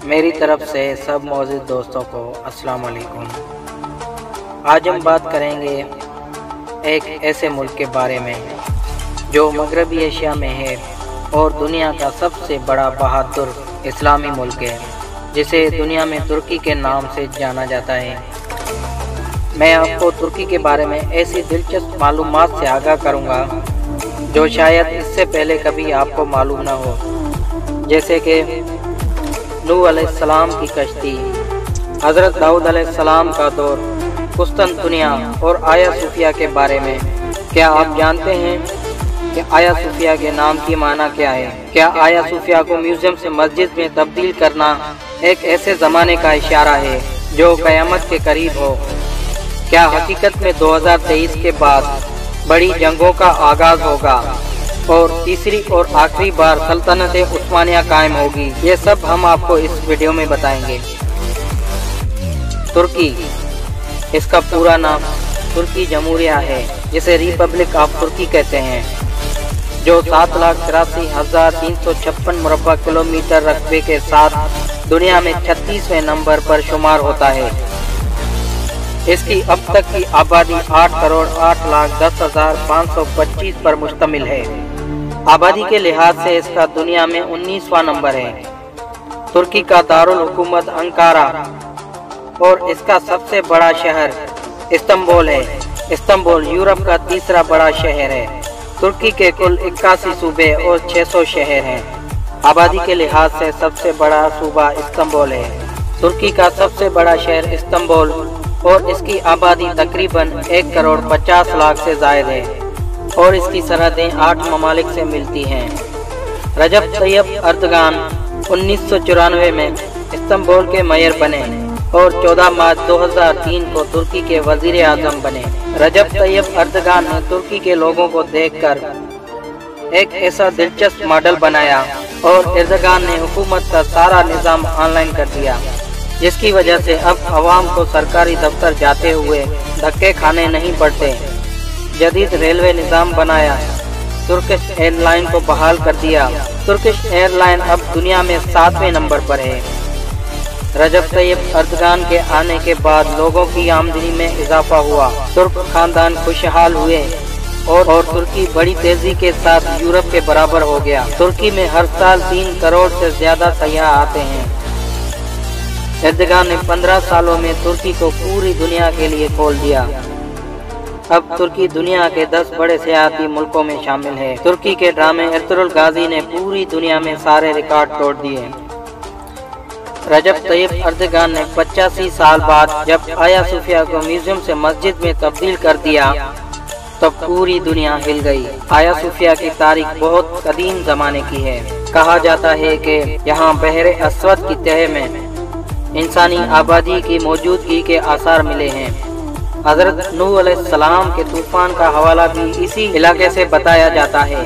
मेरी तरफ से सब मौजूद दोस्तों को अस्सलाम वालेकुम। आज हम बात करेंगे एक ऐसे मुल्क के बारे में जो मगरबी एशिया में है और दुनिया का सबसे बड़ा बहादुर इस्लामी मुल्क है, जिसे दुनिया में तुर्की के नाम से जाना जाता है। मैं आपको तुर्की के बारे में ऐसी दिलचस्प मालूमात से आगाह करूंगा जो शायद इससे पहले कभी आपको मालूम ना हो, जैसे कि नूह अलैहिस्सलाम की कश्ती, हज़रत दाऊद अलैहिस्सलाम का दौर, कुस्तुनतुनिया और आया सूफिया के बारे में। क्या आप जानते हैं कि आया सूफिया के नाम की माना क्या है? क्या आया सूफिया को म्यूजियम से मस्जिद में तब्दील करना एक ऐसे ज़माने का इशारा है जो क़यामत के करीब हो? क्या हकीकत में 2023 के बाद बड़ी जंगों का आगाज़ होगा और तीसरी और आखिरी बार सल्तनत उस्मानिया कायम होगी? ये सब हम आपको इस वीडियो में बताएंगे। तुर्की, इसका पूरा नाम तुर्की जमहूरिया है, जिसे रिपब्लिक ऑफ तुर्की कहते हैं, जो 7,83,356 मुरब्बा किलोमीटर रकबे के साथ दुनिया में 36वें नंबर पर शुमार होता है। इसकी अब तक की आबादी 8,08,10,525 पर मुश्तमिल है। आबादी के लिहाज से इसका दुनिया में 19वां नंबर है। तुर्की का दारुल हुकूमत अंकारा और इसका सबसे बड़ा शहर इस्तांबुल है। इस्तांबुल यूरोप का तीसरा बड़ा शहर है। तुर्की के कुल 81 सूबे और 600 शहर हैं। आबादी के लिहाज से सबसे बड़ा सूबा इस्तांबुल है। तुर्की का सबसे बड़ा शहर इस्तांबुल और इसकी आबादी तकरीबन 1,50,00,000 से ज़ायद है और इसकी सरहदें 8 ममालिक से मिलती हैं। रजब तैयब अर्दगान 1994 में इस्तांबुल के मेयर बने और 14 मार्च 2003 को तुर्की के वजीर आज़म बने। रजब तैयब अर्दगान ने तुर्की के लोगों को देखकर एक ऐसा दिलचस्प मॉडल बनाया और अर्दगान ने हुकूमत का सारा निज़ाम ऑनलाइन कर दिया, जिसकी वजह से अब आवाम को सरकारी दफ्तर जाते हुए धक्के खाने नहीं पड़ते। जदीद रेलवे निज़ाम बनाया, तुर्किश एयरलाइन को बहाल कर दिया। तुर्किश एयरलाइन अब दुनिया में 7वें नंबर पर है। रजब तैयब अर्दगान के आने के बाद लोगों की आमदनी में इजाफा हुआ, तुर्क खानदान खुशहाल हुए और तुर्की बड़ी तेजी के साथ यूरोप के बराबर हो गया। तुर्की में हर साल 3 करोड़ से ज्यादा सयाह आते हैं। अर्दगान ने 15 सालों में तुर्की को पूरी दुनिया के लिए खोल दिया। अब तुर्की दुनिया के 10 बड़े सियाहती मुल्कों में शामिल है। तुर्की के ड्रामे एर्तुगरुल गाजी ने पूरी दुनिया में सारे रिकॉर्ड तोड़ दिए। रजब तैयब अर्दगान ने 85 साल बाद जब आया सूफिया को म्यूजियम से मस्जिद में तब्दील कर दिया तब पूरी दुनिया हिल गई। आया सूफिया की तारीख बहुत कदीम जमाने की है। कहा जाता है कि यहाँ बहरे अस्वद की तह में इंसानी आबादी की मौजूदगी के आसार मिले हैं। हज़रत नूह अलैहिस्सलाम के तूफान का हवाला भी इसी इलाके से बताया जाता है।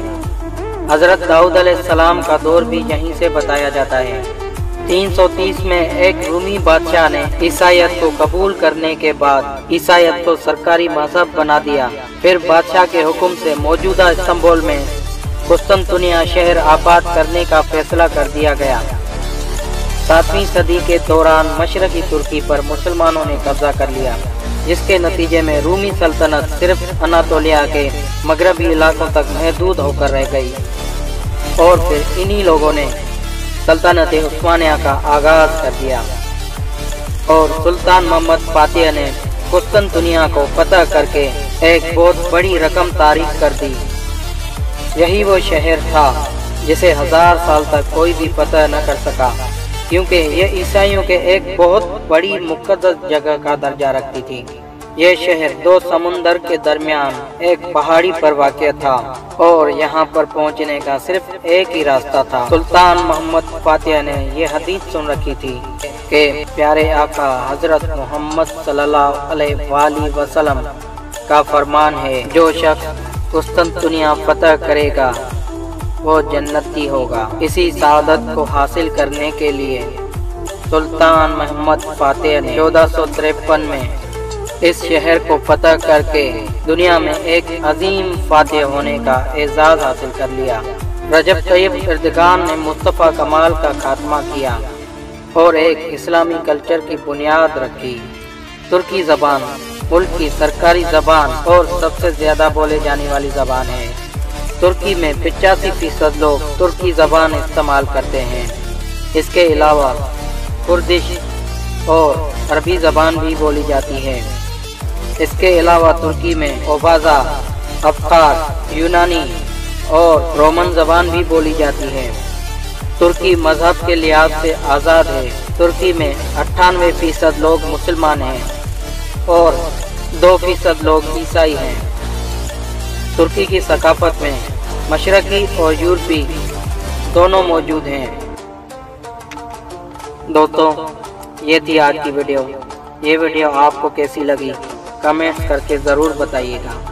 हज़रत दाऊद अलैहिस्सलाम का दौर भी यहीं से बताया जाता है। 330 में एक रूमी बादशाह ने ईसाईयत को कबूल करने के बाद ईसाईयत को सरकारी मजहब बना दिया। फिर बादशाह के हुक्म से मौजूदा इस्तांबुल में कुस्तुनतुनिया शहर आबाद करने का फैसला कर दिया गया। 7वीं सदी के दौरान मशरकी तुर्की पर मुसलमानों ने कब्जा कर लिया, जिसके नतीजे में रूमी सल्तनत सिर्फ अनातोलिया के मगरबी इलाकों तक महदूद होकर रह गई और फिर इन्हीं लोगों ने सल्तनत उस्मानिया का आगाज कर दिया और सुल्तान मोहम्मद फातिह ने कुस्तुनतुनिया को फतह करके एक बहुत बड़ी रकम तारीख कर दी। यही वो शहर था जिसे 1000 साल तक कोई भी फतह न कर सका, क्योंकि ये ईसाइयों के एक बहुत बड़ी मुक़द्दस जगह का दर्जा रखती थी। ये शहर 2 समुंदर के दरमियान एक पहाड़ी पर वाक़ था और यहाँ पर पहुँचने का सिर्फ एक ही रास्ता था। सुल्तान मोहम्मद फातिह ने ये हदीस सुन रखी थी कि प्यारे आका हज़रत मोहम्मद सल्लल्लाहु अलैहि वसल्लम का फरमान है, जो शख्स कुस्तुनतुनिया फतह करेगा वो जन्नती होगा। इसी सआदत को हासिल करने के लिए सुल्तान मोहम्मद फातिह ने 1453 में इस शहर को फतह करके दुनिया में एक अजीम फातिह होने का एजाज़ हासिल कर लिया। रजब तैयब एर्दोगान ने मुस्तफ़ा कमाल का खात्मा किया और एक इस्लामी कल्चर की बुनियाद रखी। तुर्की ज़बान मुल्क की सरकारी ज़बान और सबसे ज़्यादा बोले जाने वाली ज़बान है। तुर्की में 85% लोग तुर्की ज़बान इस्तेमाल करते हैं। इसके अलावा कुर्दिश और अरबी ज़बान भी बोली जाती है। इसके अलावा तुर्की में ओबाज़ा, अफ़गार, यूनानी और रोमन ज़बान भी बोली जाती है। तुर्की मज़हब के लिहाज से आज़ाद है। तुर्की में 98% लोग मुसलमान हैं और 2% लोग ईसाई हैं। तुर्की की सकाफ़त में मशरक़ी और यूरोपी दोनों मौजूद हैं। दोस्तों, ये थी आज की वीडियो। ये वीडियो आपको कैसी लगी कमेंट्स करके ज़रूर बताइएगा।